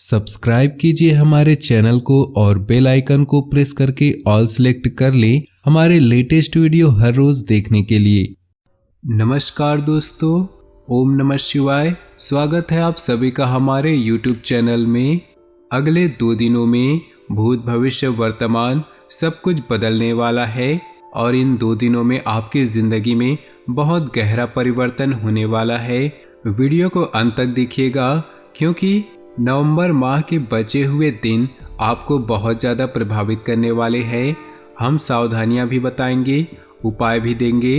Subscribe कीजिए हमारे channel को और बेल आइकन को प्रेस करके ऑल सेलेक्ट कर लें हमारे लेटेस्ट वीडियो हर रोज देखने के लिए। नमस्कार दोस्तों, ओम नमः शिवाय। स्वागत है आप सभी का हमारे यूट्यूब चैनल में। अगले 2 दिनों में भूत भविष्य वर्तमान सब कुछ बदलने वाला है और इन 2 दिनों में आपकी ज़िंदगी में बहुत गहरा परिवर्तन होने वाला है। वीडियो को अंत तक देखिएगा क्योंकि नवंबर माह के बचे हुए दिन आपको बहुत ज़्यादा प्रभावित करने वाले हैं। हम सावधानियां भी बताएंगे, उपाय भी देंगे।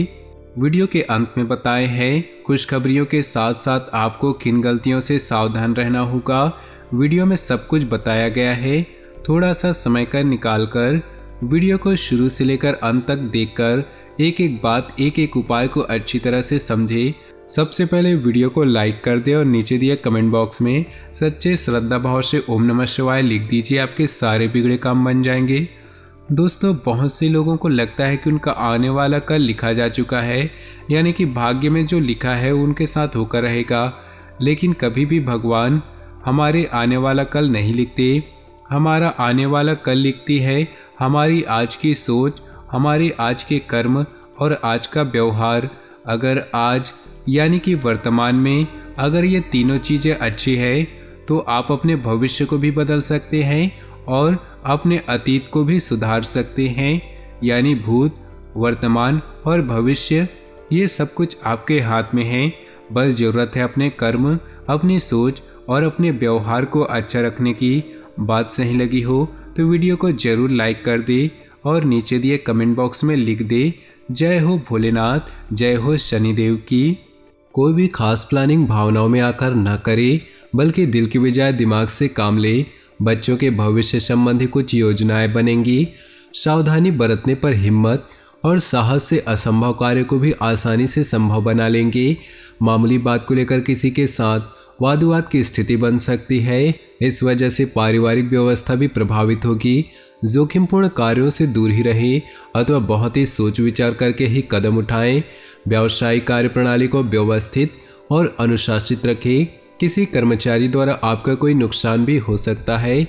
वीडियो के अंत में बताए हैं खुशखबरियों के साथ साथ आपको किन गलतियों से सावधान रहना होगा। वीडियो में सब कुछ बताया गया है। थोड़ा सा समय कर निकाल कर वीडियो को शुरू से लेकर अंत तक देखकर एक एक बात, एक एक उपाय को अच्छी तरह से समझे। सबसे पहले वीडियो को लाइक कर दे और नीचे दिए कमेंट बॉक्स में सच्चे श्रद्धा भाव से ओम नमः शिवाय लिख दीजिए। आपके सारे बिगड़े काम बन जाएंगे। दोस्तों, बहुत से लोगों को लगता है कि उनका आने वाला कल लिखा जा चुका है, यानी कि भाग्य में जो लिखा है उनके साथ होकर रहेगा। लेकिन कभी भी भगवान हमारे आने वाला कल नहीं लिखते। हमारा आने वाला कल लिखती है हमारी आज की सोच, हमारे आज के कर्म और आज का व्यवहार। अगर आज यानी कि वर्तमान में अगर ये तीनों चीज़ें अच्छी है तो आप अपने भविष्य को भी बदल सकते हैं और अपने अतीत को भी सुधार सकते हैं। यानी भूत, वर्तमान और भविष्य ये सब कुछ आपके हाथ में है। बस ज़रूरत है अपने कर्म, अपनी सोच और अपने व्यवहार को अच्छा रखने की। बात सही लगी हो तो वीडियो को ज़रूर लाइक कर दे और नीचे दिए कमेंट बॉक्स में लिख दे जय हो भोलेनाथ, जय हो शनिदेव की। कोई भी खास प्लानिंग भावनाओं में आकर न करे, बल्कि दिल की बजाय दिमाग से काम ले। बच्चों के भविष्य संबंधी कुछ योजनाएं बनेंगी। सावधानी बरतने पर हिम्मत और साहस से असंभव कार्य को भी आसानी से संभव बना लेंगे। मामूली बात को लेकर किसी के साथ वाद विवाद की स्थिति बन सकती है। इस वजह से पारिवारिक व्यवस्था भी प्रभावित होगी। जोखिमपूर्ण कार्यों से दूर ही रहें अथवा बहुत ही सोच विचार करके ही कदम उठाएं। व्यावसायिक कार्य प्रणाली को व्यवस्थित और अनुशासित रखें। किसी कर्मचारी द्वारा आपका कोई नुकसान भी हो सकता है।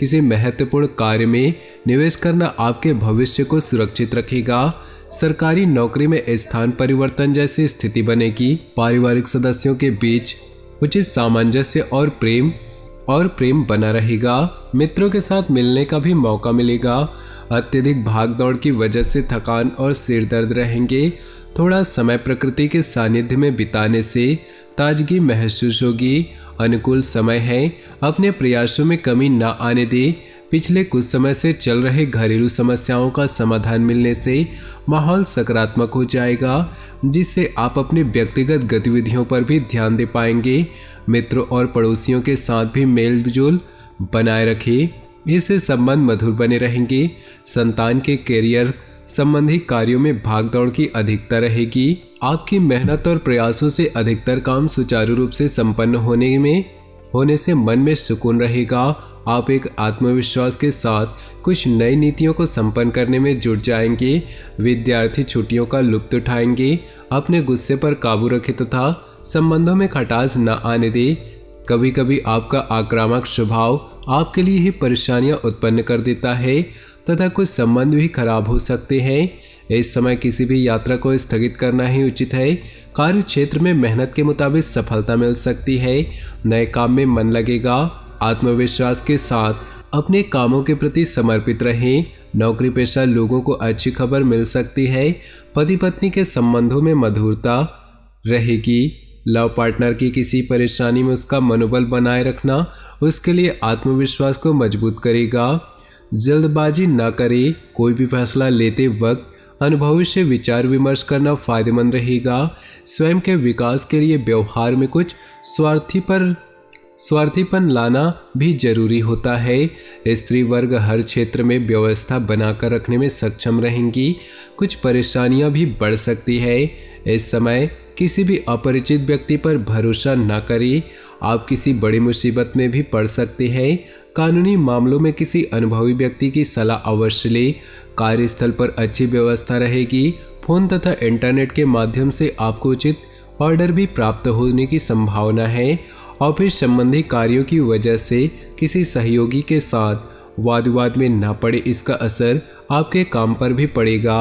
किसी महत्वपूर्ण कार्य में निवेश करना आपके भविष्य को सुरक्षित रखेगा। सरकारी नौकरी में स्थान परिवर्तन जैसी स्थिति बनेगी। पारिवारिक सदस्यों के बीच उचित सामंजस्य और प्रेम बना रहेगा। मित्रों के साथ मिलने का भी मौका मिलेगा। अत्यधिक भागदौड़ की वजह से थकान और सिर दर्द रहेंगे। थोड़ा समय प्रकृति के सानिध्य में बिताने से ताजगी महसूस होगी। अनुकूल समय है, अपने प्रयासों में कमी न आने दे। पिछले कुछ समय से चल रहे घरेलू समस्याओं का समाधान मिलने से माहौल सकारात्मक हो जाएगा, जिससे आप अपनी व्यक्तिगत गतिविधियों पर भी ध्यान दे पाएंगे। मित्रों और पड़ोसियों के साथ भी मेल जोल बनाए रखें, इससे संबंध मधुर बने रहेंगे। संतान के करियर संबंधी कार्यों में भागदौड़ की अधिकता रहेगी। आपकी मेहनत और प्रयासों से अधिकतर काम सुचारू रूप से संपन्न होने से मन में सुकून रहेगा। आप एक आत्मविश्वास के साथ कुछ नई नीतियों को संपन्न करने में जुट जाएंगे। विद्यार्थी छुट्टियों का लुत्फ उठाएंगे। अपने गुस्से पर काबू रखें तथा संबंधों में खटास न आने दे। कभी कभी आपका आक्रामक स्वभाव आपके लिए ही परेशानियां उत्पन्न कर देता है तथा कुछ संबंध भी खराब हो सकते हैं। इस समय किसी भी यात्रा को स्थगित करना ही उचित है। कार्य क्षेत्र में मेहनत के मुताबिक सफलता मिल सकती है। नए काम में मन लगेगा। आत्मविश्वास के साथ अपने कामों के प्रति समर्पित रहें। नौकरी पेशा लोगों को अच्छी खबर मिल सकती है। पति पत्नी के संबंधों में मधुरता रहेगी। लव पार्टनर की किसी परेशानी में उसका मनोबल बनाए रखना उसके लिए आत्मविश्वास को मजबूत करेगा। जल्दबाजी न करें। कोई भी फैसला लेते वक्त अनुभवी से विचार विमर्श करना फायदेमंद रहेगा। स्वयं के विकास के लिए व्यवहार में कुछ स्वार्थीपन लाना भी जरूरी होता है। स्त्री वर्ग हर क्षेत्र में व्यवस्था बनाकर रखने में सक्षम रहेंगी। कुछ परेशानियां भी बढ़ सकती है। इस समय किसी भी अपरिचित व्यक्ति पर भरोसा न करें। आप किसी बड़ी मुसीबत में भी पड़ सकते हैं। कानूनी मामलों में किसी अनुभवी व्यक्ति की सलाह अवश्य लें। कार्यस्थल पर अच्छी व्यवस्था रहेगी। फोन तथा इंटरनेट के माध्यम से आपको उचित ऑर्डर भी प्राप्त होने की संभावना है ऑफिस संबंधी कार्यों की वजह से किसी सहयोगी के साथ वाद विवाद में ना पड़े, इसका असर आपके काम पर भी पड़ेगा।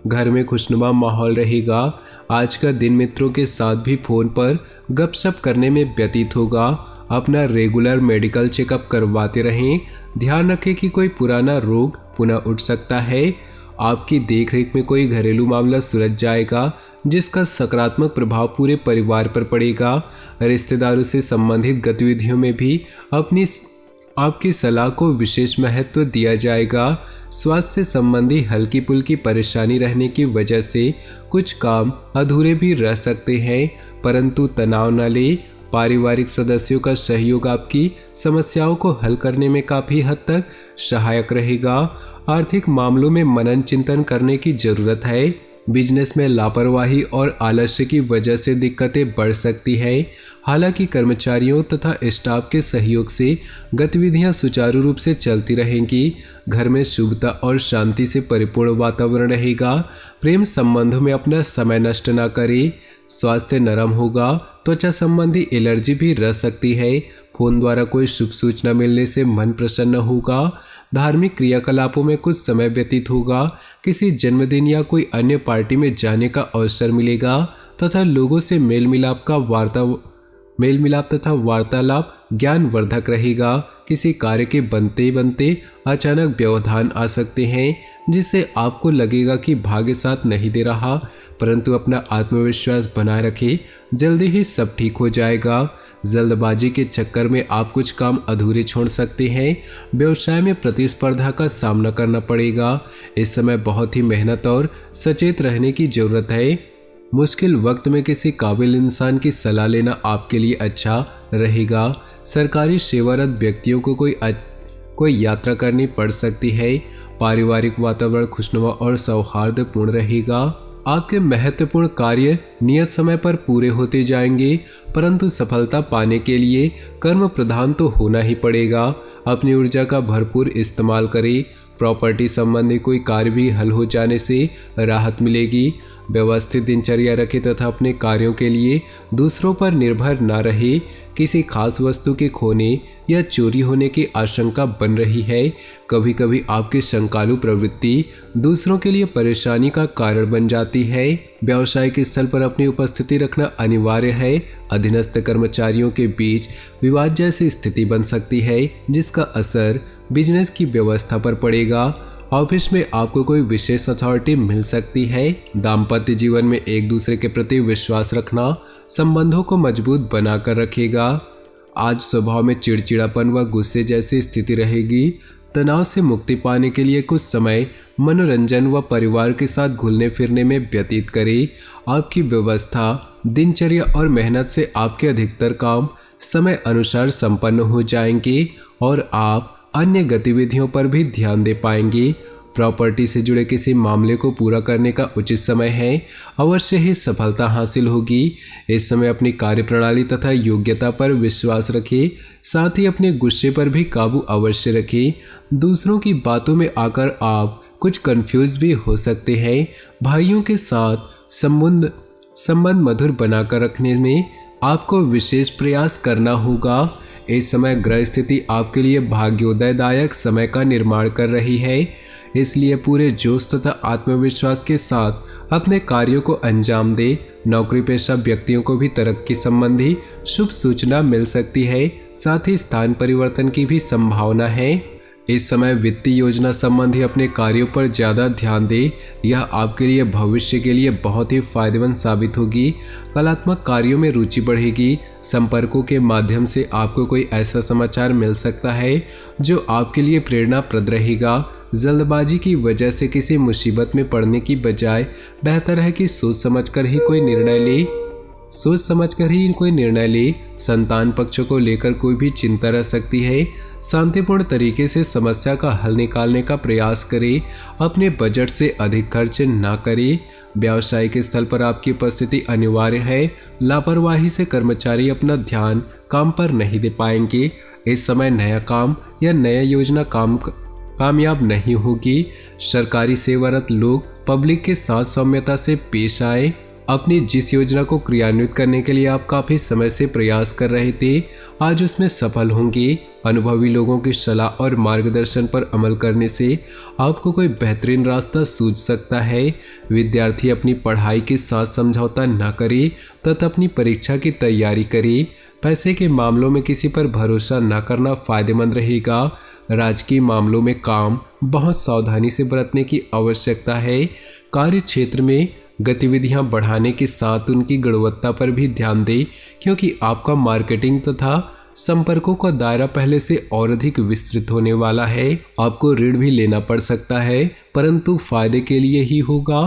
घर में खुशनुमा माहौल रहेगा। आज का दिन मित्रों के साथ भी फोन पर गपशप करने में व्यतीत होगा। अपना रेगुलर मेडिकल चेकअप करवाते रहें। ध्यान रखें कि कोई पुराना रोग पुनः उठ सकता है। आपकी देखरेख में कोई घरेलू मामला सुलझ जाएगा, जिसका सकारात्मक प्रभाव पूरे परिवार पर पड़ेगा। रिश्तेदारों से संबंधित गतिविधियों में भी आपकी सलाह को विशेष महत्व दिया जाएगा। स्वास्थ्य संबंधी हल्की पुल्की परेशानी रहने की वजह से कुछ काम अधूरे भी रह सकते हैं, परंतु तनाव न लें। पारिवारिक सदस्यों का सहयोग आपकी समस्याओं को हल करने में काफ़ी हद तक सहायक रहेगा। आर्थिक मामलों में मनन चिंतन करने की जरूरत है। बिजनेस में लापरवाही और आलस्य की वजह से दिक्कतें बढ़ सकती है। हालांकि कर्मचारियों तथा स्टाफ के सहयोग से गतिविधियां सुचारू रूप से चलती रहेंगी। घर में शुभता और शांति से परिपूर्ण वातावरण रहेगा। प्रेम संबंधों में अपना समय नष्ट न करें। स्वास्थ्य नरम होगा। त्वचा संबंधी एलर्जी भी रह सकती है। फोन द्वारा कोई शुभ सूचना मिलने से मन प्रसन्न होगा। धार्मिक क्रियाकलापों में कुछ समय व्यतीत होगा। किसी जन्मदिन या कोई अन्य पार्टी में जाने का अवसर मिलेगा तथा लोगों से मेल मिलाप तथा वार्तालाप ज्ञानवर्धक रहेगा। किसी कार्य के बनते बनते अचानक व्यवधान आ सकते हैं, जिससे आपको लगेगा कि भाग्य साथ नहीं दे रहा, परंतु अपना आत्मविश्वास बनाए रखें। जल्दी ही सब ठीक हो जाएगा। जल्दबाजी के चक्कर में आप कुछ काम अधूरे छोड़ सकते हैं। व्यवसाय में प्रतिस्पर्धा का सामना करना पड़ेगा। इस समय बहुत ही मेहनत और सचेत रहने की जरूरत है। मुश्किल वक्त में किसी काबिल इंसान की सलाह लेना आपके लिए अच्छा रहेगा। सरकारी सेवारत व्यक्तियों को कोई यात्रा करनी पड़ सकती है। पारिवारिक वातावरण खुशनुमा और सौहार्दपूर्ण रहेगा। आपके महत्वपूर्ण कार्य नियत समय पर पूरे होते जाएंगे, परंतु सफलता पाने के लिए कर्म प्रधान तो होना ही पड़ेगा। अपनी ऊर्जा का भरपूर इस्तेमाल करें। प्रॉपर्टी संबंधी कोई कार्य भी हल हो जाने से राहत मिलेगी। व्यवस्थित दिनचर्या रखें तथा अपने कार्यों के लिए दूसरों पर निर्भर न रहे। किसी खास वस्तु के खोने या चोरी होने की आशंका बन रही है। कभी कभी आपकी शंकालु प्रवृत्ति दूसरों के लिए परेशानी का कारण बन जाती है। व्यावसायिक स्थल पर अपनी उपस्थिति रखना अनिवार्य है। अधीनस्थ कर्मचारियों के बीच विवाद जैसी स्थिति बन सकती है, जिसका असर बिजनेस की व्यवस्था पर पड़ेगा। ऑफिस में आपको कोई विशेष अथॉरिटी मिल सकती है। दाम्पत्य जीवन में एक दूसरे के प्रति विश्वास रखना संबंधों को मजबूत बनाकर रखेगा। आज स्वभाव में चिड़चिड़ापन व गुस्से जैसी स्थिति रहेगी। तनाव से मुक्ति पाने के लिए कुछ समय मनोरंजन व परिवार के साथ घुलने फिरने में व्यतीत करें। आपकी व्यवस्था, दिनचर्या और मेहनत से आपके अधिकतर काम समय अनुसार संपन्न हो जाएंगे और आप अन्य गतिविधियों पर भी ध्यान दे पाएंगे। प्रॉपर्टी से जुड़े किसी मामले को पूरा करने का उचित समय है। अवश्य ही सफलता हासिल होगी। इस समय अपनी कार्यप्रणाली तथा योग्यता पर विश्वास रखें। साथ ही अपने गुस्से पर भी काबू अवश्य रखें। दूसरों की बातों में आकर आप कुछ कंफ्यूज भी हो सकते हैं। भाइयों के साथ संबंध मधुर बनाकर रखने में आपको विशेष प्रयास करना होगा। इस समय ग्रह स्थिति आपके लिए भाग्योदयदायक समय का निर्माण कर रही है, इसलिए पूरे जोश तथा आत्मविश्वास के साथ अपने कार्यों को अंजाम दे। नौकरी पेशा व्यक्तियों को भी तरक्की संबंधी शुभ सूचना मिल सकती है। साथ ही स्थान परिवर्तन की भी संभावना है। इस समय वित्तीय योजना संबंधी अपने कार्यों पर ज़्यादा ध्यान दें। यह आपके लिए भविष्य के लिए बहुत ही फायदेमंद साबित होगी। कलात्मक कार्यों में रुचि बढ़ेगी। संपर्कों के माध्यम से आपको कोई ऐसा समाचार मिल सकता है जो आपके लिए प्रेरणाप्रद रहेगा। जल्दबाजी की वजह से किसी मुसीबत में पड़ने की बजाय बेहतर है कि सोच समझकर ही कोई निर्णय ले। संतान पक्ष को लेकर कोई भी चिंता रह सकती है। शांतिपूर्ण तरीके से समस्या का हल निकालने का प्रयास करें। अपने बजट से अधिक खर्च ना करें। व्यावसायिक स्थल पर आपकी उपस्थिति अनिवार्य है। लापरवाही से कर्मचारी अपना ध्यान काम पर नहीं दे पाएंगे। इस समय नया काम या नया योजना कामयाब नहीं होगी। सरकारी सेवारत लोग पब्लिक के साथ सौम्यता से पेश आए। अपनी जिस योजना को क्रियान्वित करने के लिए आप काफी समय से प्रयास कर रहे थे, आज उसमें सफल होंगे। अनुभवी लोगों की सलाह और मार्गदर्शन पर अमल करने से आपको कोई बेहतरीन रास्ता सूझ सकता है। विद्यार्थी अपनी पढ़ाई के साथ समझौता न करे तथा अपनी परीक्षा की तैयारी करे। पैसे के मामलों में किसी पर भरोसा न करना फायदेमंद रहेगा। राजकीय मामलों में काम बहुत सावधानी से बरतने की आवश्यकता है। कार्य क्षेत्र में गतिविधियां बढ़ाने के साथ उनकी गुणवत्ता पर भी ध्यान दें, क्योंकि आपका मार्केटिंग तथा संपर्कों का दायरा पहले से और अधिक विस्तृत होने वाला है। आपको ऋण भी लेना पड़ सकता है, परंतु फायदे के लिए ही होगा।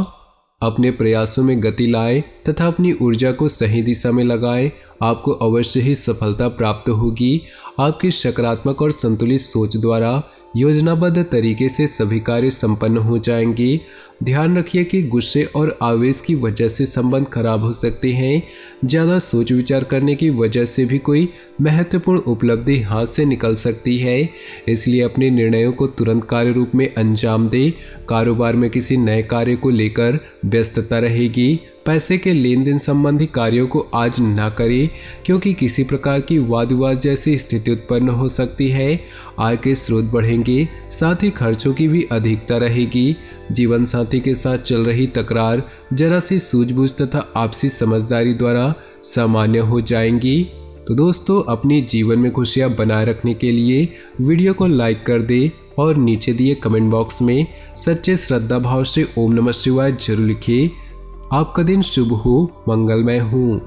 अपने प्रयासों में गति लाएं तथा अपनी ऊर्जा को सही दिशा में लगाएं। आपको अवश्य ही सफलता प्राप्त होगी। आपकी सकारात्मक और संतुलित सोच द्वारा योजनाबद्ध तरीके से सभी कार्य संपन्न हो जाएंगे। ध्यान रखिए कि गुस्से और आवेश की वजह से संबंध खराब हो सकते हैं। ज़्यादा सोच विचार करने की वजह से भी कोई महत्वपूर्ण उपलब्धि हाथ से निकल सकती है, इसलिए अपने निर्णयों को तुरंत कार्य रूप में अंजाम दें। कारोबार में किसी नए कार्य को लेकर व्यस्तता रहेगी। पैसे के लेन देन संबंधी कार्यों को आज ना करें, क्योंकि किसी प्रकार की वाद विवाद जैसी स्थिति उत्पन्न हो सकती है। आय के स्रोत बढ़ेंगे, साथ ही खर्चों की भी अधिकता रहेगी। जीवन साथी के साथ चल रही तकरार जरा सी सूझबूझ तथा आपसी समझदारी द्वारा सामान्य हो जाएंगी। तो दोस्तों, अपनी जीवन में खुशियां बनाए रखने के लिए वीडियो को लाइक कर दें और नीचे दिए कमेंट बॉक्स में सच्चे श्रद्धा भाव से ओम नमः शिवाय जरूर लिखिए। आपका दिन शुभ हो, मंगलमय हो।